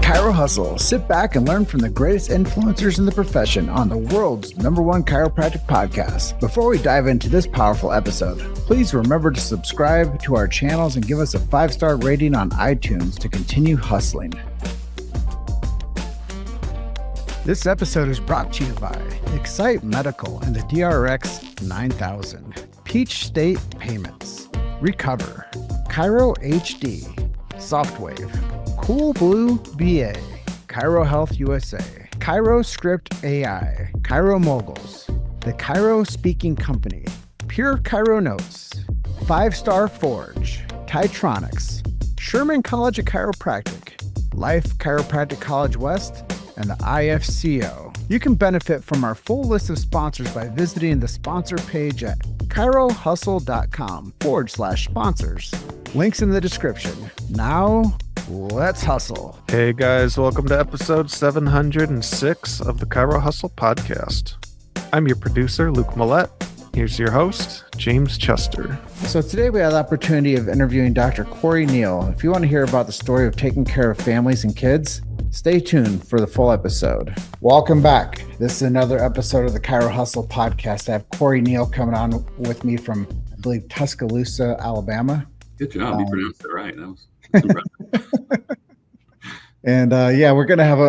Chiro Hustle. Sit back and learn from the greatest influencers in the profession on the world's #1 chiropractic podcast. Before we dive into this powerful episode, please remember to subscribe to our channels and give us a 5-star rating on iTunes to continue hustling. This episode is brought to you by Excite Medical and the DRX 9000, Peach State Payments, Recover, Chiro HD, Softwave, Cool Blue BA, Chiro Health USA, Chiro Script AI, Chiro Moguls, The Chiro Speaking Company, Pure Chiro Notes, 5-Star Forge, Titronics, Sherman College of Chiropractic, Life Chiropractic College West, and the IFCO. You can benefit from our full list of sponsors by visiting the sponsor page at chirohustle.com/sponsors. Links in the description. Now, let's hustle. Hey guys, welcome to episode 706 of the Chiro Hustle Podcast. I'm your producer, Luke Millette. Here's your host, James Chester. So today we have the opportunity of interviewing Dr. Corey Neill. If you want to hear about the story of taking care of families and kids, stay tuned for the full episode. Welcome back. This is another episode of the Chiro Hustle Podcast. I have Corey Neill coming on with me from, I believe, Tuscaloosa, Alabama. Good job. You pronounced it right. That's impressive. And we're going to have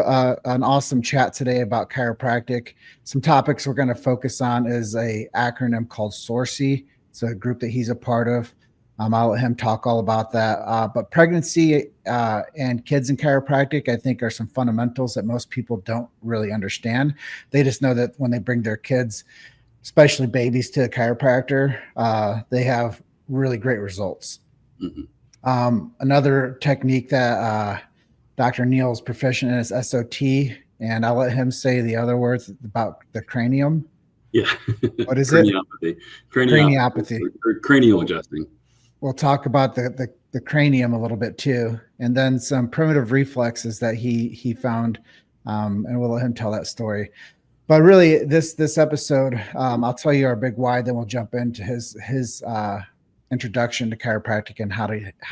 an awesome chat today about chiropractic. Some topics we're going to focus on is a acronym called SORCI. It's a group that he's a part of. I'll let him talk all about that. But pregnancy and kids in chiropractic, I think, are some fundamentals that most people don't really understand. They just know that when they bring their kids, especially babies, to a chiropractor, they have really great results. Mm-hmm. Another technique that Dr. Neill is proficient in is SOT, and I'll let him say the other words about the cranium. Yeah. What is it? Craniopathy. Or cranial adjusting. We'll talk about the cranium a little bit too, and then some primitive reflexes that he found, and we'll let him tell that story. But really, this episode, I'll tell you our big why, then we'll jump into his introduction to chiropractic and how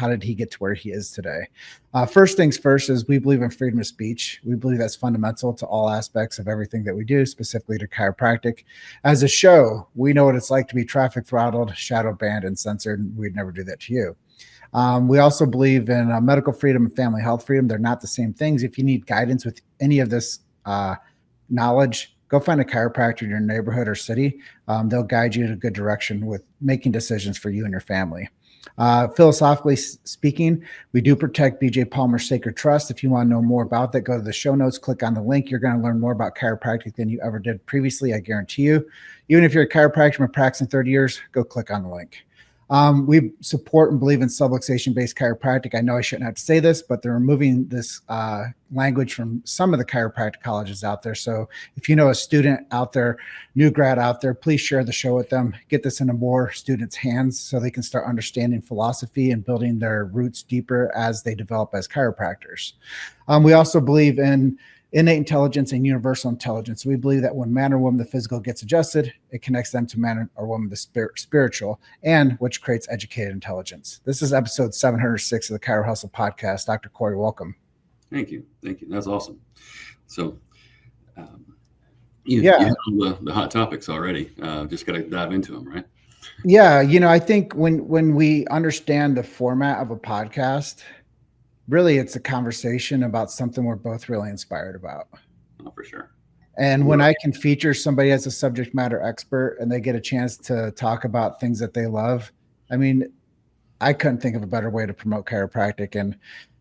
did he get to where he is today. First things first is we believe in freedom of speech. We believe that's fundamental to all aspects of everything that we do, specifically to chiropractic. As a show, we know what it's like to be traffic throttled, shadow banned, and censored. We'd never do that to you. We also believe in medical freedom and family health freedom. They're not the same things. If you need guidance with any of this knowledge, go find a chiropractor in your neighborhood or city. They'll guide you in a good direction with making decisions for you and your family. Philosophically speaking, we do protect BJ Palmer's Sacred Trust. If you want to know more about that, go to the show notes, click on the link. You're going to learn more about chiropractic than you ever did previously, I guarantee you. Even if you're a chiropractor and practicing 30 years, go click on the link. We support and believe in subluxation-based chiropractic. I know I shouldn't have to say this, but they're removing this language from some of the chiropractic colleges out there. So if you know a student out there, new grad out there, please share the show with them. Get this into more students' hands so they can start understanding philosophy and building their roots deeper as they develop as chiropractors. We also believe in innate intelligence and universal intelligence. We believe that when man or woman, the physical, gets adjusted, it connects them to man or woman, the spiritual, and which creates educated intelligence. This is episode 706 of the Chiro Hustle Podcast. Dr. Corey, welcome. Thank you. That's awesome. So you hit all the hot topics already. Just got to dive into them, right? Yeah. I think when we understand the format of a podcast, really, it's a conversation about something we're both really inspired about. Oh, for sure. And when I can feature somebody as a subject matter expert and they get a chance to talk about things that they love, I mean, I couldn't think of a better way to promote chiropractic. And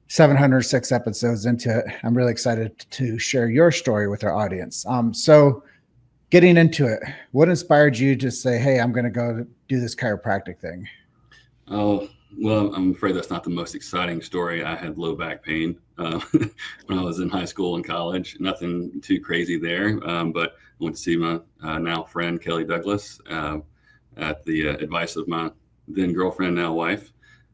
706 episodes into it, I'm really excited to share your story with our audience. So getting into it, what inspired you to say, hey, I'm going to go do this chiropractic thing? Oh, well, I'm afraid that's not the most exciting story. I had low back pain when I was in high school and college. Nothing too crazy there, but I went to see my now friend, Kelly Douglas, at the advice of my then girlfriend, now wife,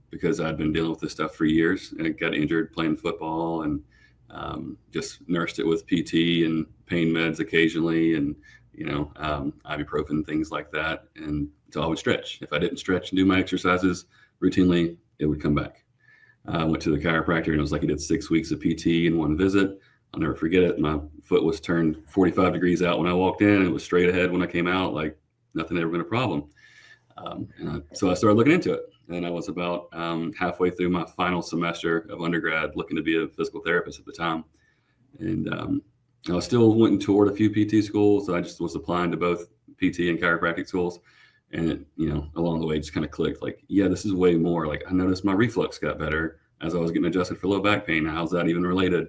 because I'd been dealing with this stuff for years. I got injured playing football and just nursed it with PT and pain meds occasionally and, ibuprofen, things like that. And so I would stretch. If I didn't stretch and do my exercises routinely, it would come back. I went to the chiropractor, and it was like he did 6 weeks of PT in one visit. I'll never forget it. My foot was turned 45 degrees out when I walked in, and it was straight ahead when I came out, like nothing had ever been a problem. So I started looking into it, and I was about halfway through my final semester of undergrad, looking to be a physical therapist at the time. And I was still went and toured a few PT schools. So I just was applying to both PT and chiropractic schools. And it, along the way, just kind of clicked like, yeah, this is way more. Like I noticed my reflex got better as I was getting adjusted for low back pain. How's that even related?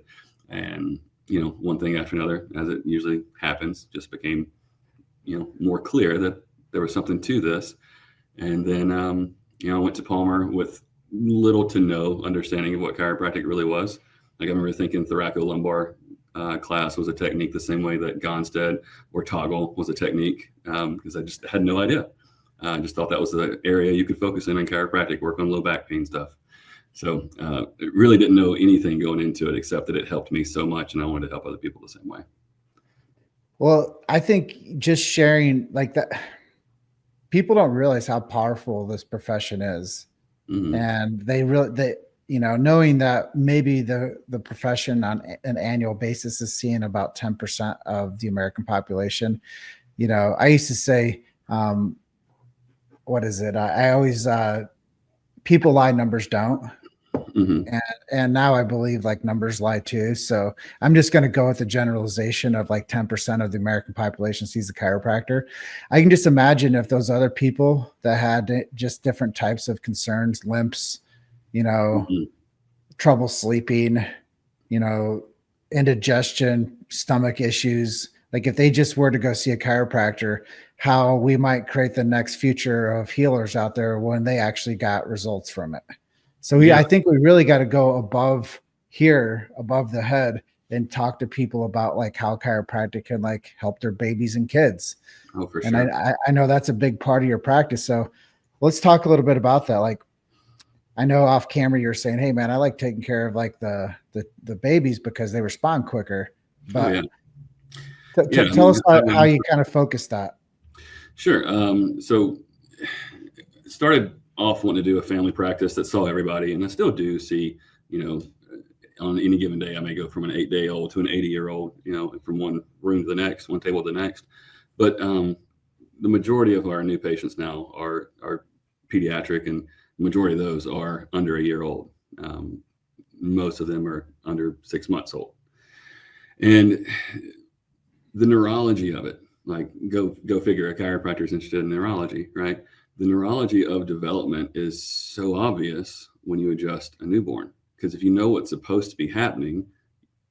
And, one thing after another, as it usually happens, just became, more clear that there was something to this. And then, I went to Palmer with little to no understanding of what chiropractic really was. Like I remember thinking thoracolumbar class was a technique the same way that Gonstead or toggle was a technique, because I just had no idea. I just thought that was the area you could focus in chiropractic, work on low back pain stuff. So really didn't know anything going into it, except that it helped me so much, and I wanted to help other people the same way. Well, I think just sharing like that, people don't realize how powerful this profession is. Mm-hmm. And knowing that maybe the profession on an annual basis is seeing about 10% of the American population. I used to say, what is it? I always, people lie, numbers don't. Mm-hmm. And now I believe like numbers lie too. So I'm just going to go with the generalization of like 10% of the American population sees a chiropractor. I can just imagine if those other people that had just different types of concerns, limps, mm-hmm. trouble sleeping, indigestion, stomach issues, like if they just were to go see a chiropractor, how we might create the next future of healers out there when they actually got results from it. So I think we really got to go above the head, and talk to people about like how chiropractic can like help their babies and kids. Oh, for and sure. I know that's a big part of your practice. So let's talk a little bit about that. Like I know off camera you're saying, hey man, I like taking care of like the babies because they respond quicker. But tell us how you kind of focus that. Sure. So started off wanting to do a family practice that saw everybody, and I still do see, on any given day, I may go from an 8-day-old to an 80-year-old, from one room to the next, one table to the next. But the majority of our new patients now are pediatric, and the majority of those are under a year old. Most of them are under 6 months old. And the neurology of it, like go figure, a chiropractor is interested in neurology, right? The neurology of development is so obvious when you adjust a newborn, because if you know what's supposed to be happening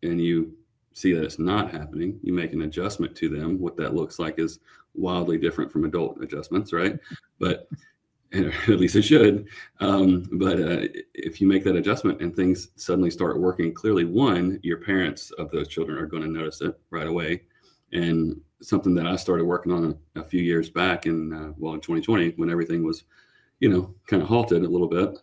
and you see that it's not happening, you make an adjustment to them. What that looks like is wildly different from adult adjustments, right? But at least it should. But if you make that adjustment and things suddenly start working clearly, one, your parents of those children are going to notice it right away. And something that I started working on a few years back in 2020, when everything was, kind of halted a little bit,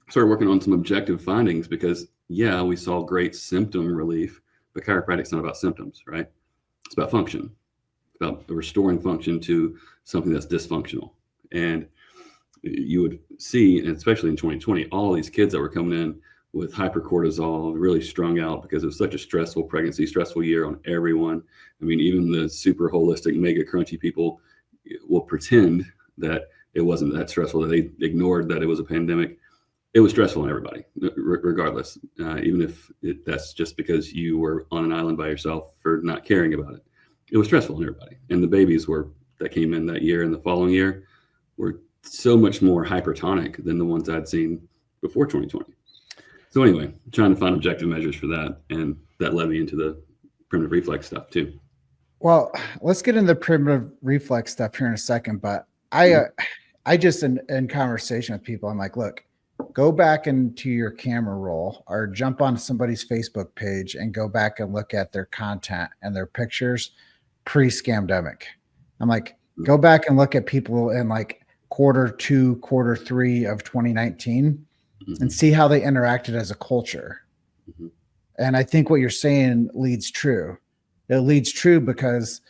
started working on some objective findings, because we saw great symptom relief, but chiropractic's not about symptoms, right? It's about function. It's about restoring function to something that's dysfunctional. And you would see, and especially in 2020, all these kids that were coming in with hypercortisol, really strung out because it was such a stressful pregnancy, stressful year on everyone. I mean, even the super holistic, mega crunchy people will pretend that it wasn't that stressful, that they ignored that it was a pandemic. It was stressful on everybody, regardless, even if that's just because you were on an island by yourself for not caring about it. It was stressful on everybody. And the babies that came in that year and the following year were so much more hypertonic than the ones I'd seen before 2020. So anyway, trying to find objective measures for that. And that led me into the primitive reflex stuff too. Well, let's get into the primitive reflex stuff here in a second. But I just, in conversation with people, I'm like, look, go back into your camera roll or jump on somebody's Facebook page and go back and look at their content and their pictures pre-scamdemic. I'm like, go back and look at people in like Q2, Q3 of 2019 and see how they interacted as a culture. Mm-hmm. And I think what you're saying leads true. It leads true because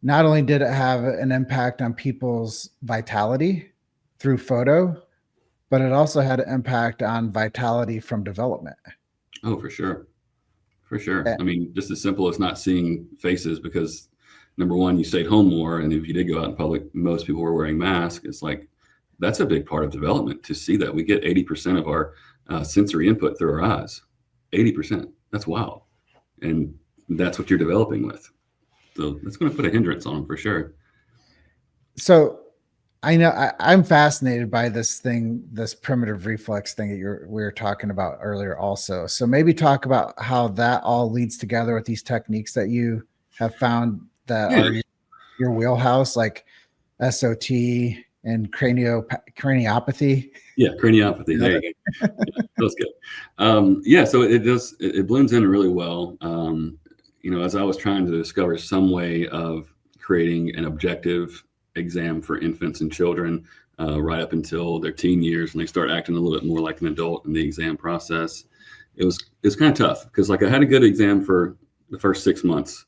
not only did it have an impact on people's vitality through photo, but it also had an impact on vitality from development. Oh, for sure. For sure. Yeah. I mean, just as simple as not seeing faces, because number one, you stayed home more. And if you did go out in public, most people were wearing masks. It's like, that's a big part of development to see that. We get 80% of our sensory input through our eyes. 80%. That's wild. And that's what you're developing with. So that's going to put a hindrance on them for sure. So I know I'm fascinated by this thing, this primitive reflex thing that we were talking about earlier also. So maybe talk about how that all leads together with these techniques that you have found that are your wheelhouse, like SOT and craniopathy. Yeah, craniopathy. There you go. Yeah, that's good. So it blends in really well. As I was trying to discover some way of creating an objective exam for infants and children right up until their teen years, when they start acting a little bit more like an adult in the exam process, it's kind of tough, because like I had a good exam for the first 6 months,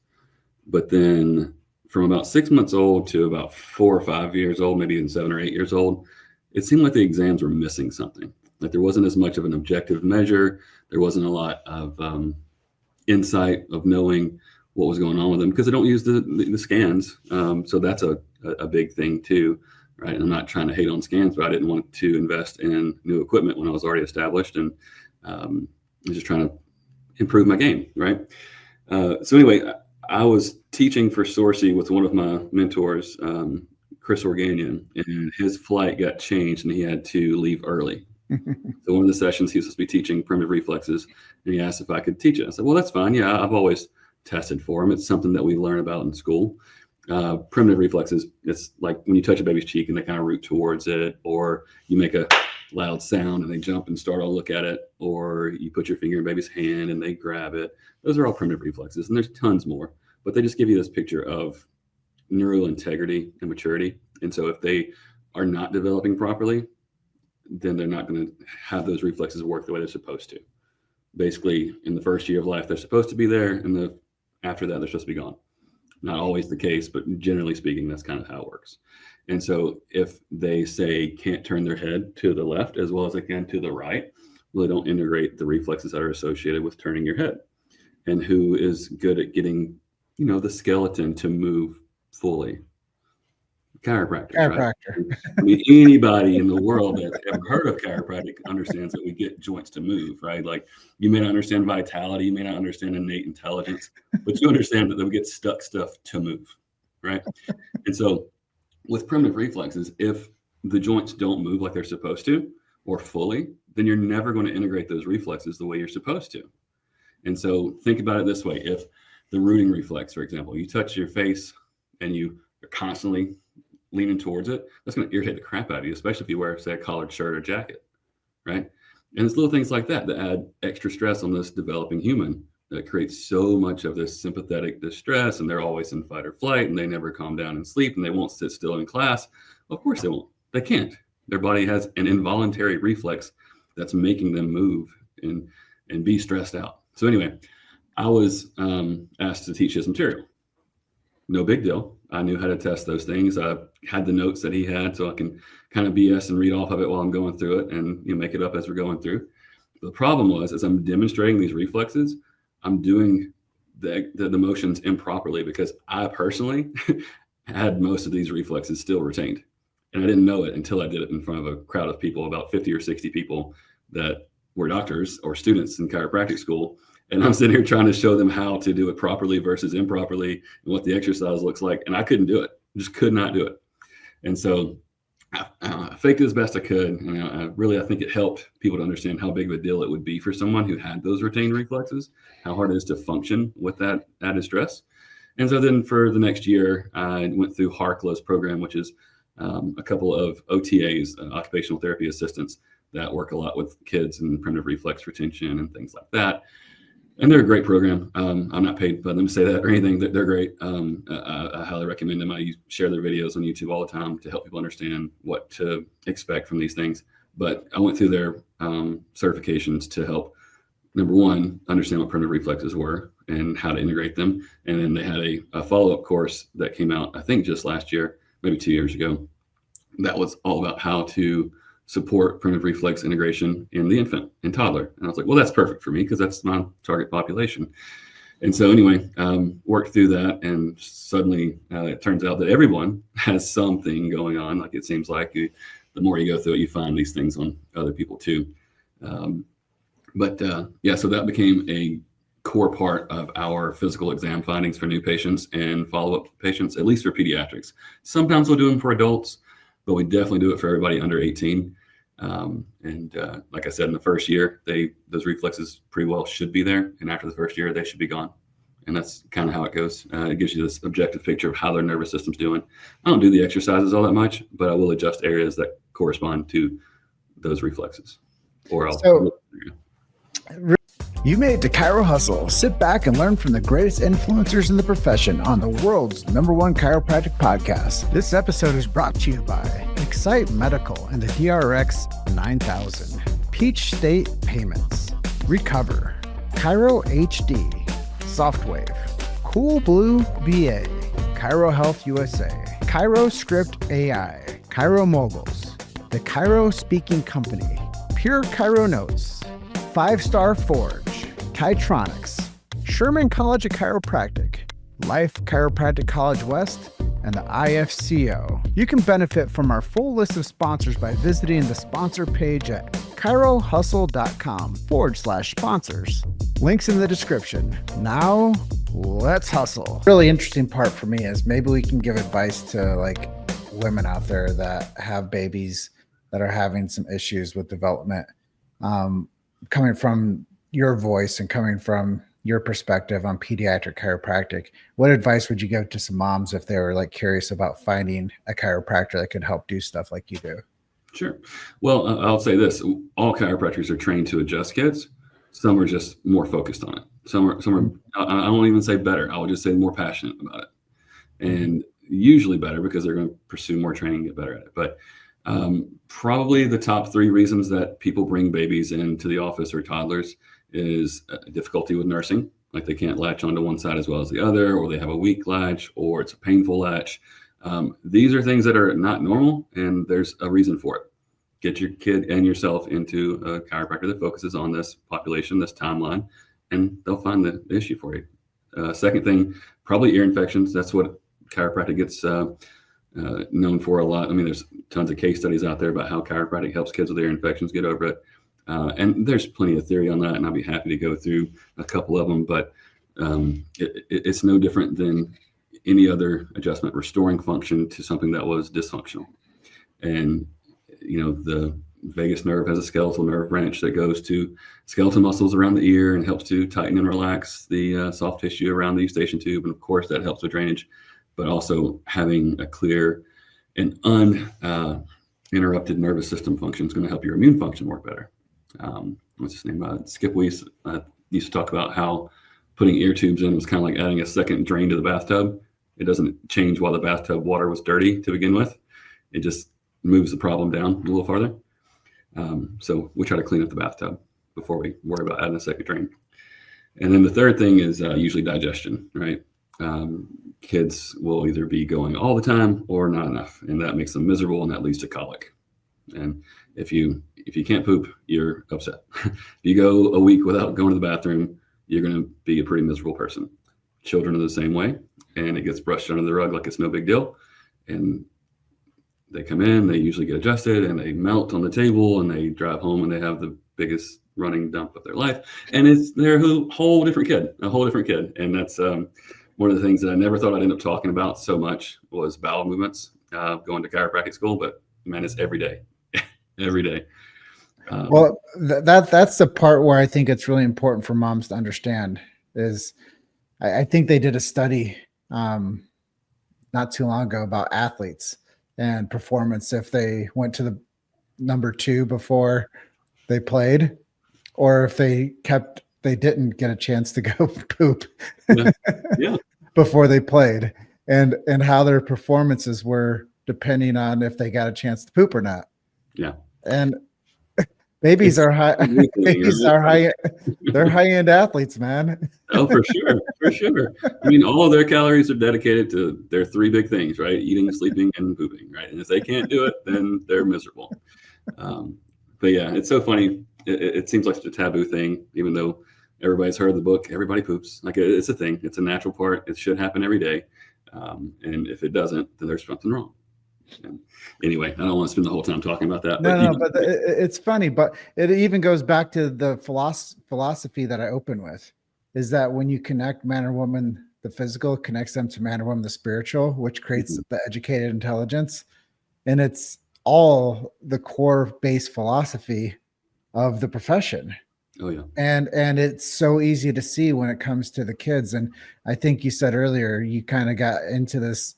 but then from about 6 months old to about 4 or 5 years old, maybe even 7 or 8 years old, it seemed like the exams were missing something. Like there wasn't as much of an objective measure. There wasn't a lot of insight of knowing what was going on with them, because they don't use the scans. So that's a big thing too, right? And I'm not trying to hate on scans, but I didn't want to invest in new equipment when I was already established, and I was just trying to improve my game, right? So anyway, I was teaching for Sorcy with one of my mentors, Chris Organian, and his flight got changed and he had to leave early. So one of the sessions he was supposed to be teaching primitive reflexes, and he asked if I could teach it. I said, well, that's fine. Yeah, I've always tested for them. It's something that we learn about in school. Primitive reflexes, it's like when you touch a baby's cheek and they kind of root towards it, or you make a loud sound and they jump and start to look at it, or you put your finger in baby's hand and they grab it. Those are all primitive reflexes, and there's tons more, but they just give you this picture of neural integrity and maturity. And so if they are not developing properly, then they're not going to have those reflexes work the way they're supposed to. Basically, in the first year of life, they're supposed to be there, and after that, they're supposed to be gone. Not always the case, but generally speaking, that's kind of how it works. And so if they say can't turn their head to the left as well as they can to the right, well, they don't integrate the reflexes that are associated with turning your head. And who is good at getting, the skeleton to move fully? Chiropractic. Right? I mean, anybody in the world that's ever heard of chiropractic understands that we get joints to move, right? Like, you may not understand vitality, you may not understand innate intelligence, but you understand that we get stuck stuff to move, right? And so with primitive reflexes, if the joints don't move like they're supposed to or fully, then you're never going to integrate those reflexes the way you're supposed to. And so think about it this way. If the rooting reflex, for example, you touch your face and you are constantly leaning towards it, that's going to irritate the crap out of you, especially if you wear, say, a collared shirt or jacket, right? And it's little things like that add extra stress on this developing human that creates so much of this sympathetic distress, and they're always in fight or flight, and they never calm down and sleep, and they won't sit still in class. Of course they won't. They can't. Their body has an involuntary reflex that's making them move and be stressed out. So anyway, I was asked to teach his material. No big deal. I knew how to test those things. I had the notes that he had, so I can kind of BS and read off of it while I'm going through it, and make it up as we're going through. The problem was, as I'm demonstrating these reflexes, I'm doing the motions improperly, because I personally had most of these reflexes still retained. And I didn't know it until I did it in front of a crowd of people, about 50 or 60 people that were doctors or students in chiropractic school. And I'm sitting here trying to show them how to do it properly versus improperly and what the exercise looks like. And I couldn't do it. Just could not do it. And so I faked it as best I could. And I think it helped people to understand how big of a deal it would be for someone who had those retained reflexes, how hard it is to function with that added stress. And so then for the next year, I went through HARCLA's program, which is a couple of OTAs, occupational therapy assistants, that work a lot with kids and primitive reflex retention and things like that. And they're a great program. I'm not paid by them to say that or anything. They're great. I highly recommend them. I share their videos on YouTube all the time to help people understand what to expect from these things. But I went through their certifications to help, number one, understand what primitive reflexes were and how to integrate them. And then they had a follow-up course that came out, I think just last year, maybe 2 years ago, that was all about how to support primitive reflex integration in the infant and toddler. And I was like, well, that's perfect for me because that's my target population. And so anyway, worked through that, and suddenly it turns out that everyone has something going on. Like it seems like the more you go through it, you find these things on other people too. So that became a core part of our physical exam findings for new patients and follow-up patients, at least for pediatrics. Sometimes we'll do them for adults, but we definitely do it for everybody under 18. Like I said, in the first year, those reflexes pretty well should be there. And after the first year, they should be gone. And that's kind of how it goes. It gives you this objective picture of how their nervous system's doing. I don't do the exercises all that much, but I will adjust areas that correspond to those reflexes. You made it to Chiro Hustle. Sit back and learn from the greatest influencers in the profession on the world's #1 chiropractic podcast. This episode is brought to you by Excite Medical and the DRX 9000, Peach State Payments, Recover, Chiro HD, Softwave, Cool Blue BA, Chiro Health USA, Chiro Script AI, Chiro Moguls, The Chiro Speaking Company, Pure Chiro Notes, 5-Star Forge, Titronics, Sherman College of Chiropractic, Life Chiropractic College West, and the IFCO. You can benefit from our full list of sponsors by visiting the sponsor page at chirohustle.com/sponsors. Links in the description. Now, let's hustle. Really interesting part for me is maybe we can give advice to like women out there that have babies that are having some issues with development. Coming from your voice and coming from your perspective on pediatric chiropractic, what advice would you give to some moms if they were like curious about finding a chiropractor that could help do stuff like you do? Sure. Well, I'll say this: all chiropractors are trained to adjust kids. Some are just more focused on it. Some are. I won't even say better. I would just say more passionate about it, and usually better because they're going to pursue more training and get better at it. But probably the top 3 reasons that people bring babies into the office or toddlers is difficulty with nursing. Like they can't latch onto one side as well as the other, or they have a weak latch, or it's a painful latch. These are things that are not normal, and there's a reason for it. Get your kid and yourself into a chiropractor that focuses on this population, this timeline, and they'll find the issue for you. Second thing, probably ear infections. That's what chiropractic gets known for a lot. I mean, there's tons of case studies out there about how chiropractic helps kids with ear infections get over it. And there's plenty of theory on that, and I'll be happy to go through a couple of them, but it's no different than any other adjustment, restoring function to something that was dysfunctional. And, the vagus nerve has a skeletal nerve branch that goes to skeletal muscles around the ear and helps to tighten and relax the soft tissue around the eustachian tube. And of course, that helps with drainage, but also having a clear and uninterrupted nervous system function is going to help your immune function work better. What's his name? Skip Weiss used to talk about how putting ear tubes in was kind of like adding a second drain to the bathtub. It doesn't change why the bathtub water was dirty to begin with. It just moves the problem down a little farther. So we try to clean up the bathtub before we worry about adding a second drain. And then the third thing is usually digestion, right? Kids will either be going all the time or not enough, and that makes them miserable, and that leads to colic. And if you can't poop, you're upset. If you go a week without going to the bathroom, you're going to be a pretty miserable person. Children are the same way, and it gets brushed under the rug like it's no big deal. And they come in, they usually get adjusted, and they melt on the table, and they drive home, and they have the biggest running dump of their life. And they're a whole different kid. And that's one of the things that I never thought I'd end up talking about so much was bowel movements, going to chiropractic school, but man, it's every day, every day. Well, that's the part where I think it's really important for moms to understand is I think they did a study not too long ago about athletes and performance if they went to the number 2 before they played, or if they didn't get a chance to go poop Yeah. before they played, and how their performances were depending on if they got a chance to poop or not. Yeah. And babies are high. They're high-end athletes, man. Oh, for sure. I mean, all of their calories are dedicated to their 3 big things, right? Eating, sleeping, and pooping, right? And if they can't do it, then they're miserable. But yeah, it's so funny. It seems like such a taboo thing, even though everybody's heard the book, Everybody Poops. Like it's a thing. It's a natural part. It should happen every day. And if it doesn't, then there's something wrong. And anyway, I don't want to spend the whole time talking about that. But it's funny, but it even goes back to the philosophy that I open with, is that when you connect man or woman, the physical connects them to man or woman, the spiritual, which creates the educated intelligence. And it's all the core base philosophy of the profession. Oh yeah. And it's so easy to see when it comes to the kids. And I think you said earlier, you kind of got into this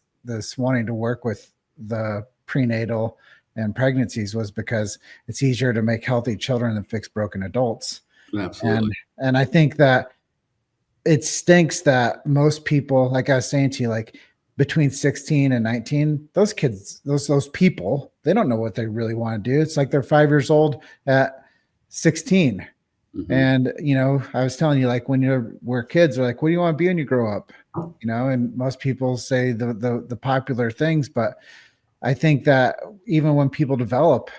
wanting to work with the prenatal and pregnancies was because it's easier to make healthy children than fix broken adults. Absolutely. And I think that it stinks that most people, like I was saying to you, like between 16 and 19, those kids, those people, they don't know what they really want to do. It's like they're 5 years old at 16. Mm-hmm. And, I was telling you, like when we're kids, they're like, what do you want to be when you grow up? And most people say the popular things, but I think that even when people develop,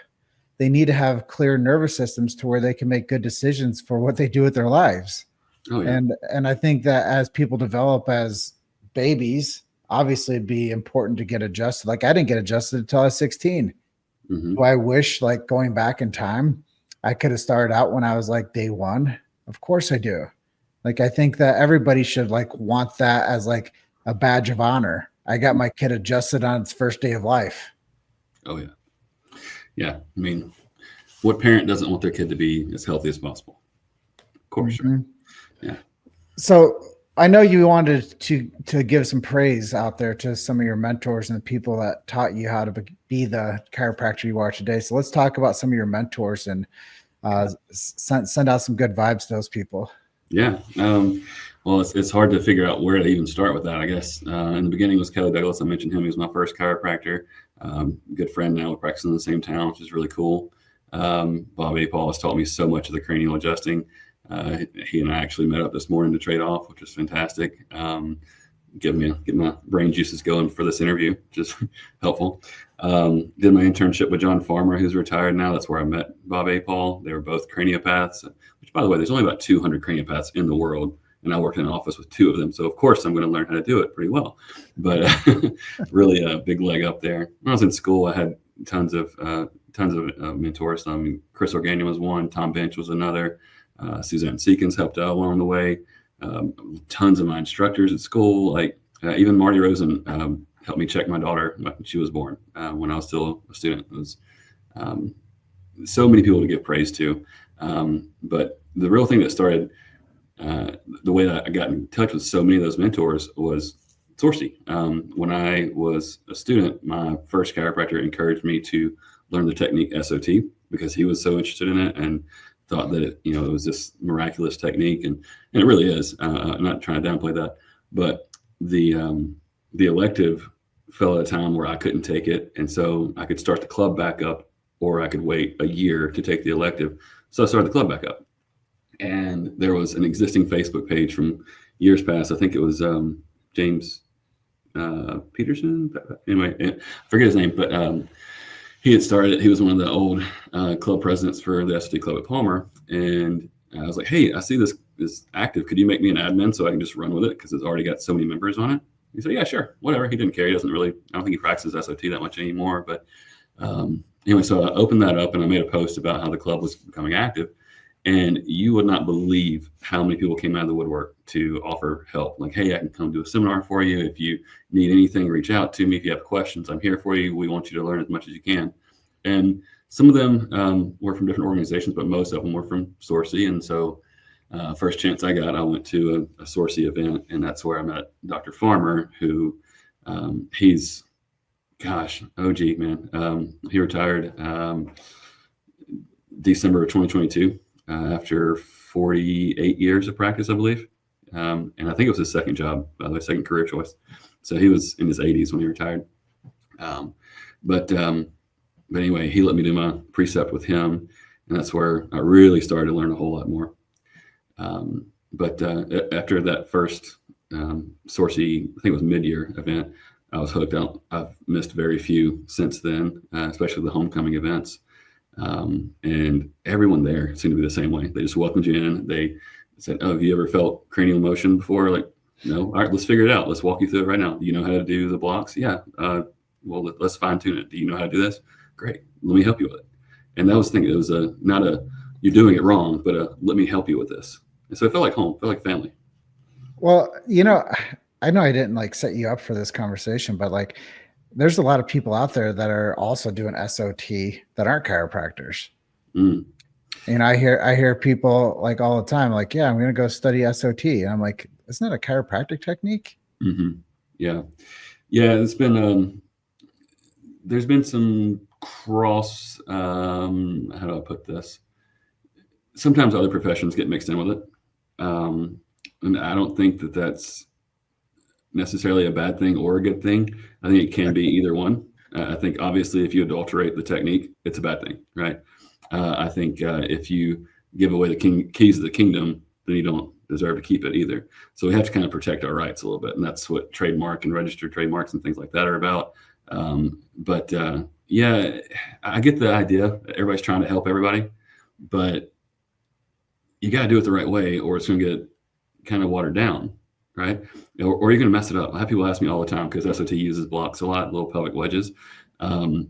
they need to have clear nervous systems to where they can make good decisions for what they do with their lives. Oh, yeah. And I think that as people develop as babies, obviously it'd be important to get adjusted. Like I didn't get adjusted until I was 16. Mm-hmm. Do I wish, like going back in time, I could have started out when I was like day one? Of course I do. Like, I think that everybody should like want that as like a badge of honor. I got my kid adjusted on its first day of life. Oh yeah. Yeah. I mean, what parent doesn't want their kid to be as healthy as possible? Of course. Mm-hmm. Right? Yeah. So I know you wanted to give some praise out there to some of your mentors and the people that taught you how to be the chiropractor you are today. So let's talk about some of your mentors and send out some good vibes to those people. Yeah. Well, it's hard to figure out where to even start with that, I guess. In the beginning was Kelly Douglas. I mentioned him. He was my first chiropractor. Good friend now. We're practicing in the same town, which is really cool. Bob A. Paul has taught me so much of the cranial adjusting. He and I actually met up this morning to trade off, which was fantastic. Get my brain juices going for this interview, which is helpful. Did my internship with John Farmer, who's retired now. That's where I met Bob A. Paul. They were both craniopaths, which, by the way, there's only about 200 craniopaths in the world. And I worked in an office with 2 of them. So, of course, I'm going to learn how to do it pretty well. But really a big leg up there. When I was in school, I had tons of mentors. Chris Organia was one. Tom Bench was another. Suzanne Seekins helped out along the way. Tons of my instructors at school, like even Marty Rosen helped me check my daughter when she was born when I was still a student. It was so many people to give praise to. But the real thing that started the way that I got in touch with so many of those mentors was Sorcy. When I was a student, my first chiropractor encouraged me to learn the technique SOT because he was so interested in it and thought that it was this miraculous technique, and it really is. I'm not trying to downplay that, but the elective fell at a time where I couldn't take it, and so I could start the club back up, or I could wait a year to take the elective. So I started the club back up, and there was an existing Facebook page from years past. I think it was James Peterson. Anyway, I forget his name, but he was one of the old club presidents for the SOT Club at Palmer. And I was like, hey, I see this is active. Could you make me an admin so I can just run with it? Because it's already got so many members on it. He said, yeah, sure. Whatever. He didn't care. He doesn't really, I don't think he practices SOT that much anymore. But anyway, so I opened that up and I made a post about how the club was becoming active. And you would not believe how many people came out of the woodwork to offer help. Like, hey, I can come do a seminar for you. If you need anything, reach out to me. If you have questions, I'm here for you. We want you to learn as much as you can. And some of them were from different organizations, but most of them were from Sorcy. And so first chance I got, I went to a Sorcy event, and that's where I met Dr. Farmer, who he's, OG, man. He retired December of 2022. After 48 years of practice, I believe. And I think it was his second job, by the way, second career choice. So he was in his 80s when he retired. But anyway, he let me do my precept with him. And that's where I really started to learn a whole lot more. But after that first Sorcy, I think it was mid-year event, I was hooked out. I've missed very few since then, especially the homecoming events. And everyone there seemed to be the same way. They just welcomed you in. They said, "Oh, have you ever felt cranial motion before?" Like, no. All right, let's figure it out. Let's walk you through it right now. Do you know how to do the blocks? Yeah. Well, let's fine tune it. Do you know how to do this? Great. Let me help you with it. And that was the thing. It was not you're doing it wrong, but let me help you with this. And so it felt like home, felt like family. Well, I know I didn't like set you up for this conversation, but like there's a lot of people out there that are also doing SOT that aren't chiropractors. Mm. And I hear people like all the time, like, yeah, I'm going to go study SOT. And I'm like, isn't that a chiropractic technique? Mm-hmm. Yeah. Yeah. It's been, there's been some cross, how do I put this? Sometimes other professions get mixed in with it. And I don't think that that's necessarily a bad thing or a good thing. I think it can be either one. I think obviously if you adulterate the technique, it's a bad thing, right? I think if you give away the keys of the kingdom, then you don't deserve to keep it either. So we have to kind of protect our rights a little bit. And that's what trademark and registered trademarks and things like that are about. Yeah, I get the idea. Everybody's trying to help everybody, but you got to do it the right way or it's going to get kind of watered down, right? Or you're going to mess it up. I have people ask me all the time because SOT uses blocks a lot, low pelvic wedges. I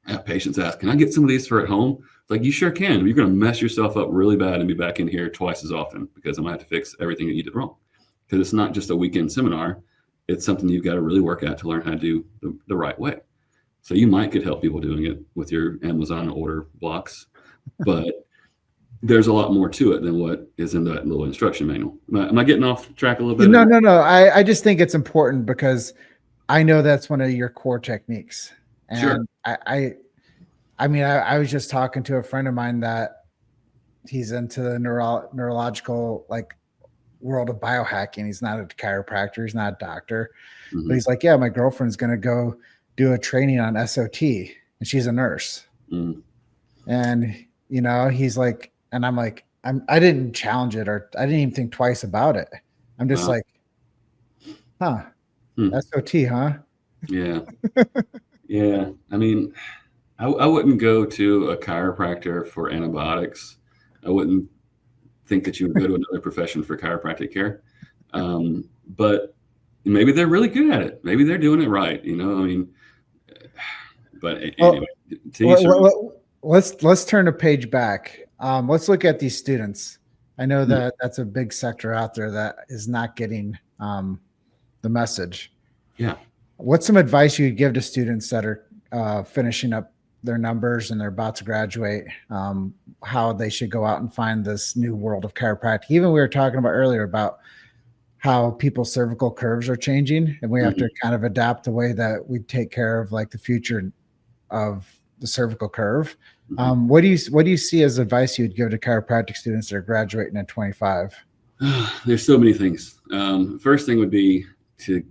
have patients ask, can I get some of these for at home? It's like, you sure can. You're going to mess yourself up really bad and be back in here twice as often because I'm going to have to fix everything that you did wrong. Because it's not just a weekend seminar. It's something you've got to really work at to learn how to do the right way. So you might could help people doing it with your Amazon order blocks, but there's a lot more to it than what is in that little instruction manual. Am I getting off track a little bit? No. I just think it's important because I know that's one of your core techniques. And sure. I mean, I was just talking to a friend of mine that he's into the neurological like world of biohacking. He's not a chiropractor. He's not a doctor, Mm-hmm. but he's like, yeah, my girlfriend's going to go do a training on SOT and she's a nurse. Mm-hmm. And, he's like, and I'm like, I didn't challenge it or I didn't even think twice about it. I'm just like, SOT, huh? Yeah. Yeah. I mean, I wouldn't go to a chiropractor for antibiotics. I wouldn't think that you would go to another profession for chiropractic care. But maybe they're really good at it. Maybe they're doing it right. But anyway, let's turn a page back. Let's look at these students. I know that that's a big sector out there that is not getting the message. Yeah. What's some advice you'd give to students that are finishing up their numbers and they're about to graduate, how they should go out and find this new world of chiropractic? Even we were talking about earlier about how people's cervical curves are changing and we have to kind of adapt the way that we take care of like the future of the cervical curve. What do you see as advice you'd give to chiropractic students that are graduating at 25? There's so many things. First thing would be to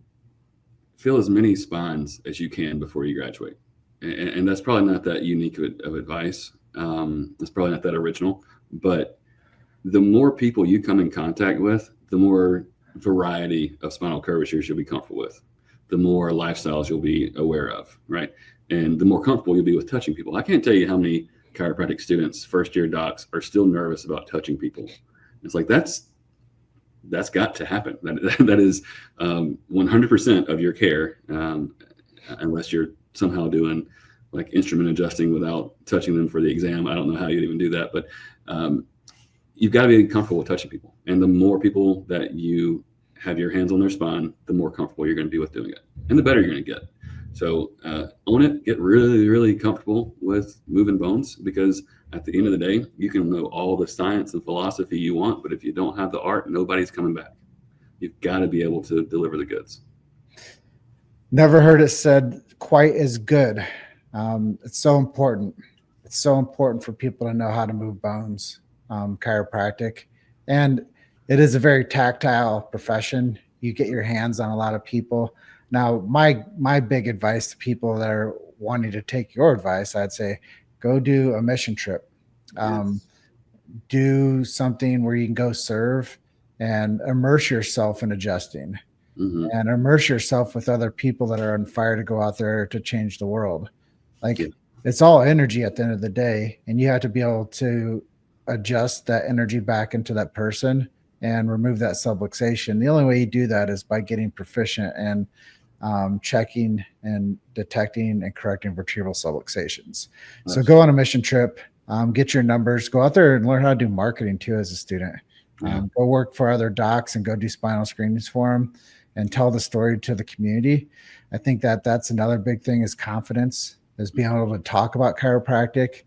fill as many spines as you can before you graduate. And that's probably not that unique of advice. It's probably not that original, but the more people you come in contact with, the more variety of spinal curvatures you'll be comfortable with, the more lifestyles you'll be aware of, right? And the more comfortable you'll be with touching people. I can't tell you how many chiropractic students, first-year docs, are still nervous about touching people. It's like, that's got to happen. That is 100% of your care, unless you're somehow doing like instrument adjusting without touching them for the exam. I don't know how you'd even do that, but you've got to be comfortable with touching people. And the more people that you have your hands on their spine, the more comfortable you're going to be with doing it, and the better you're going to get. So own it, get really, really comfortable with moving bones, because at the end of the day, you can know all the science and philosophy you want, but if you don't have the art, nobody's coming back. You've got to be able to deliver the goods. Never heard it said quite as good. It's so important. It's so important for people to know how to move bones, chiropractic. And it is a very tactile profession. You get your hands on a lot of people. Now, my big advice to people that are wanting to take your advice, I'd say, go do a mission trip. Yes. Do something where you can go serve and immerse yourself in adjusting, and immerse yourself with other people that are on fire to go out there to change the world. Like it's all energy at the end of the day, and you have to be able to adjust that energy back into that person and remove that subluxation. The only way you do that is by getting proficient and checking and detecting and correcting vertebral subluxations. So go on a mission trip, get your numbers, go out there and learn how to do marketing too as a student. Go work for other docs and go do spinal screenings for them and tell the story to the community. I think that that's another big thing is confidence, is being able to talk about chiropractic,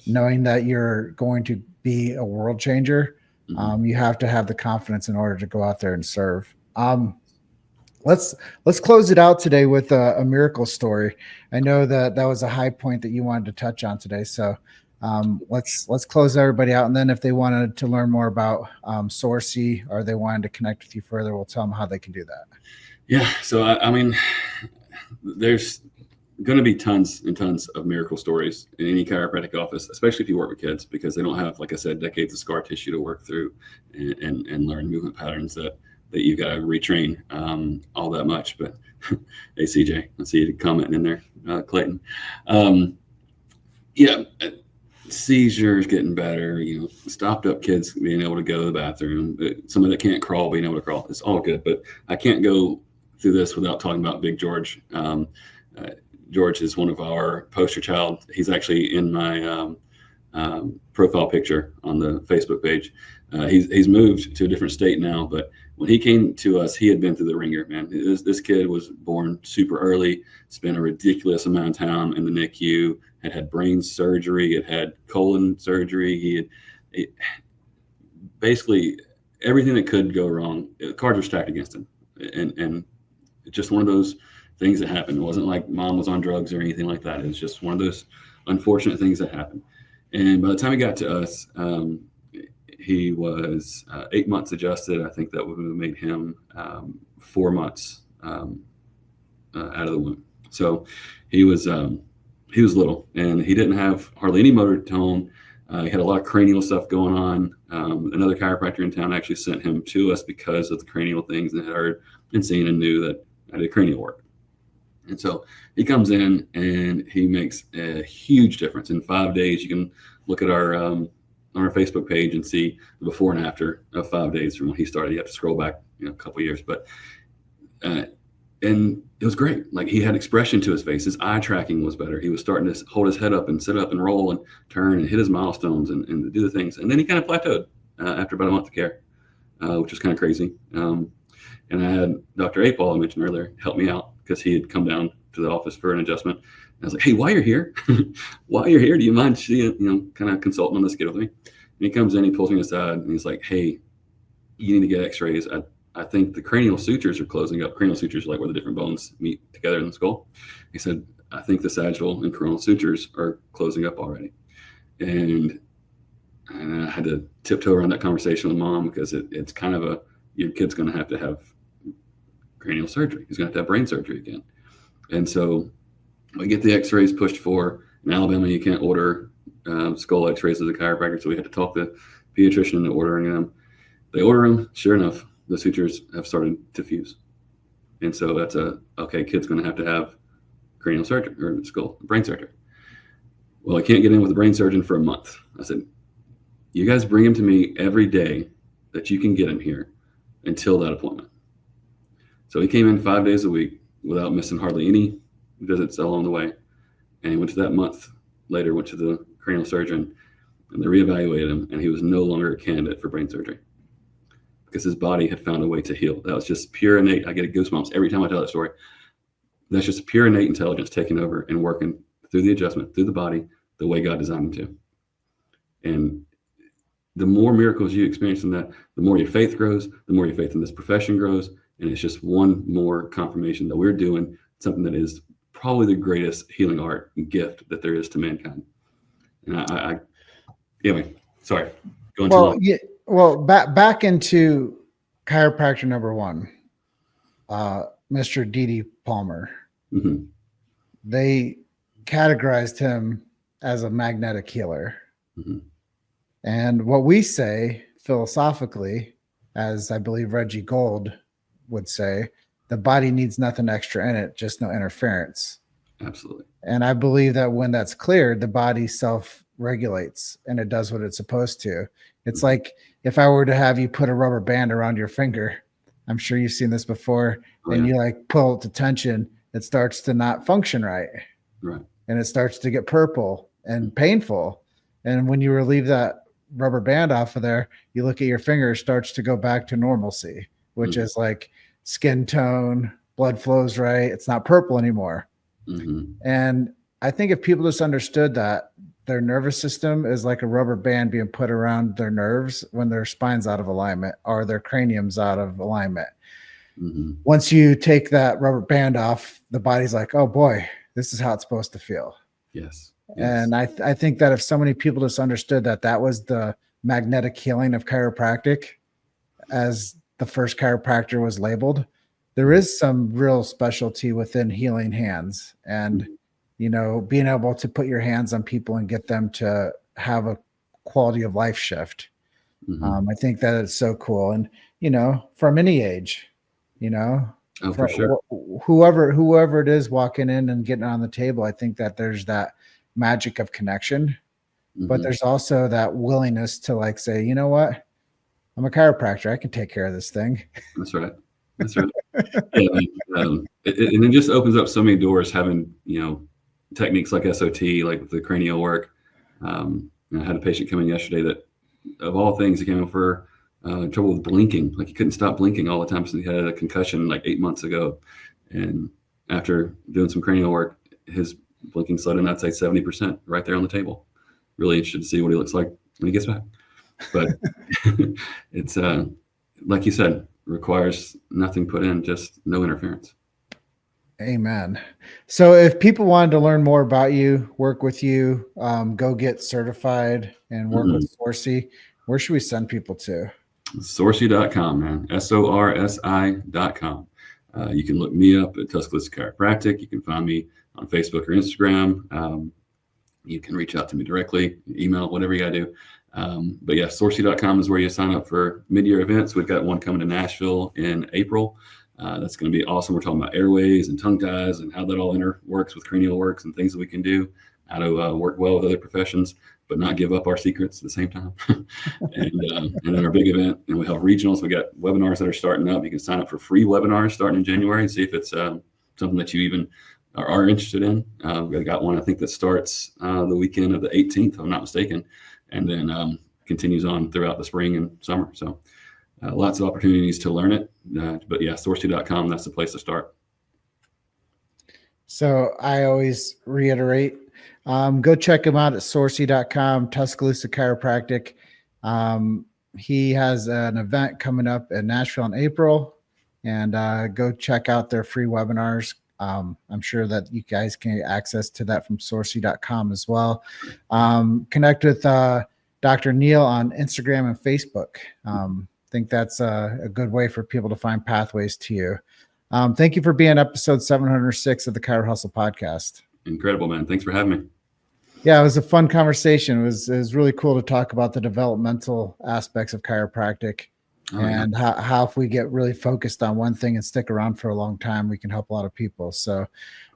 knowing that you're going to be a world changer. You have to have the confidence in order to go out there and serve. Let's close it out today with a miracle story. I know that was a high point that you wanted to touch on today. So let's close everybody out. And then if they wanted to learn more about Sourcey, or they wanted to connect with you further, we'll tell them how they can do that. Yeah. So, I mean, there's going to be tons and tons of miracle stories in any chiropractic office, especially if you work with kids, because they don't have, like I said, decades of scar tissue to work through and learn movement patterns that you've got to retrain all that much. But hey, CJ, I see you commenting in there, Clayton. Seizures getting better, stopped up kids being able to go to the bathroom, somebody that can't crawl being able to crawl. It's all good, but I can't go through this without talking about Big George. George is one of our poster child. He's actually in my profile picture on the Facebook page. He's moved to a different state now, but when he came to us, he had been through the ringer, man. This kid was born super early, spent a ridiculous amount of time in the NICU, had brain surgery, had colon surgery. He basically everything that could go wrong, the cards were stacked against him. And it's just one of those things that happened. It wasn't like mom was on drugs or anything like that. It was just one of those unfortunate things that happened. And by the time he got to us, he was 8 months adjusted. I think that would have made him 4 months out of the womb. So he was little, and he didn't have hardly any motor tone. He had a lot of cranial stuff going on. Another chiropractor in town actually sent him to us because of the cranial things and had heard and seen and knew that I did cranial work. And so he comes in and he makes a huge difference. In 5 days, you can look at our on our Facebook page and see the before and after of 5 days from when he started. You have to scroll back a couple years, but and it was great. Like, he had expression to his face. His eye tracking was better. He was starting to hold his head up and sit up and roll and turn and hit his milestones and do the things. And then he kind of plateaued after about a month of care, which was kind of crazy. And I had Dr. Apol, I mentioned earlier, help me out because he had come down to the office for an adjustment. And I was like, hey, while you're here, do you mind seeing, kind of consulting on this kid with me? And he comes in, he pulls me aside, and he's like, hey, you need to get x-rays. I think the cranial sutures are closing up. Cranial sutures are like where the different bones meet together in the skull. He said, I think the sagittal and coronal sutures are closing up already. And I had to tiptoe around that conversation with mom because it's kind of your kid's going to have cranial surgery. He's going to have brain surgery again. And so we get the x-rays pushed for. In Alabama, you can't order skull x-rays as a chiropractor, so we had to talk the pediatrician into ordering them. They order them. Sure enough, the sutures have started to fuse. And so that's kid's going to have cranial surgery or brain surgery. Well, I can't get in with a brain surgeon for a month. I said, you guys bring him to me every day that you can get him here until that appointment. So he came in 5 days a week without missing hardly any visits along the way. And he went to that month later, went to the cranial surgeon, and they reevaluated him, and he was no longer a candidate for brain surgery because his body had found a way to heal. That was just pure innate. I get goosebumps every time I tell that story. That's just pure innate intelligence taking over and working through the adjustment, through the body, the way God designed him to. And the more miracles you experience in that, the more your faith grows, the more your faith in this profession grows. And it's just one more confirmation that we're doing something that is probably the greatest healing art and gift that there is to mankind. And anyway, sorry. Going too long. Yeah. Well, back into chiropractor number one, Mr. D.D. Palmer. Mm-hmm. They categorized him as a magnetic healer. Mm-hmm. And what we say philosophically, as I believe Reggie Gold would say, the body needs nothing extra in it, just no interference. Absolutely. And I believe that when that's cleared, the body self-regulates and it does what it's supposed to. It's like if I were to have you put a rubber band around your finger, I'm sure you've seen this before, and you like pull it to tension, it starts to not function right. Right. And it starts to get purple and painful. And when you relieve that rubber band off of there, you look at your finger, it starts to go back to normalcy, which is like skin tone, blood flows right. It's not purple anymore. And I think if people just understood that their nervous system is like a rubber band being put around their nerves when their spine's out of alignment or their cranium's out of alignment. Once you take that rubber band off, the body's like, oh boy, this is how it's supposed to feel. Yes. And I think that if so many people just understood that that was the magnetic healing of chiropractic, as the first chiropractor was labeled, there is some real specialty within healing hands and, you know, being able to put your hands on people and get them to have a quality of life shift. I think that it's so cool. And, you know, from any age, you know, for sure. Whoever it is walking in and getting on the table, I think that there's that magic of connection, but there's also that willingness to like say, you know what, I'm a chiropractor, I can take care of this thing. That's right. That's right. And it just opens up so many doors having, you know, techniques like SOT, like the cranial work. I had a patient come in yesterday that, of all things, he came in for trouble with blinking. Like he couldn't stop blinking all the time since he had a concussion like 8 months ago. And after doing some cranial work, his blinking slowed in, I'd say 70% right there on the table. Really interested to see what he looks like when he gets back. But it's like you said, requires nothing put in, just no interference. Amen. So if people wanted to learn more about you, work with you, go get certified and work with Sorcy, where should we send people to? Sorcy.com, man. SORSI.com. You can look me up at Tuscaloosa Chiropractic. You can find me on Facebook or Instagram. You can reach out to me directly, email, whatever you got to do. But yeah, Sorcy.com is where you sign up for mid-year events. We've got one coming to Nashville in April. That's going to be awesome. We're talking about airways and tongue ties and how that all works with cranial works and things that we can do, how to work well with other professions, but not give up our secrets at the same time. And then our big event, and we have regionals. We got webinars that are starting up. You can sign up for free webinars starting in January and see if it's something that you even are interested in. We've got one, I think, that starts the weekend of the 18th, if I'm not mistaken, and then continues on throughout the spring and summer. So lots of opportunities to learn it. But yeah, Sorcy.com, that's the place to start. So I always reiterate, go check him out at Sorcy.com, Tuscaloosa Chiropractic. He has an event coming up in Nashville in April, and go check out their free webinars. I'm sure that you guys can get access to that from Sorcy.com as well. Connect with Dr. Neill on Instagram and Facebook. I think that's a good way for people to find pathways to you. Thank you for being episode 706 of the Chiro Hustle Podcast. Incredible, man. Thanks for having me. Yeah, it was a fun conversation. It was really cool to talk about the developmental aspects of chiropractic. And how if we get really focused on one thing and stick around for a long time, we can help a lot of people. So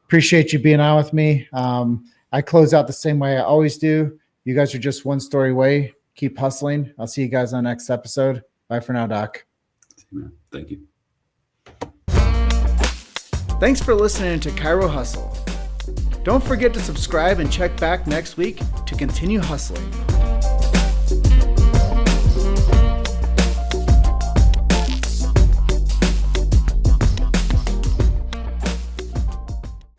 appreciate you being on with me. I close out the same way I always do. You guys are just one story away. Keep hustling. I'll see you guys on the next episode. Bye for now, Doc. Thank you. Thanks for listening to Chiro Hustle. Don't forget to subscribe and check back next week to continue hustling.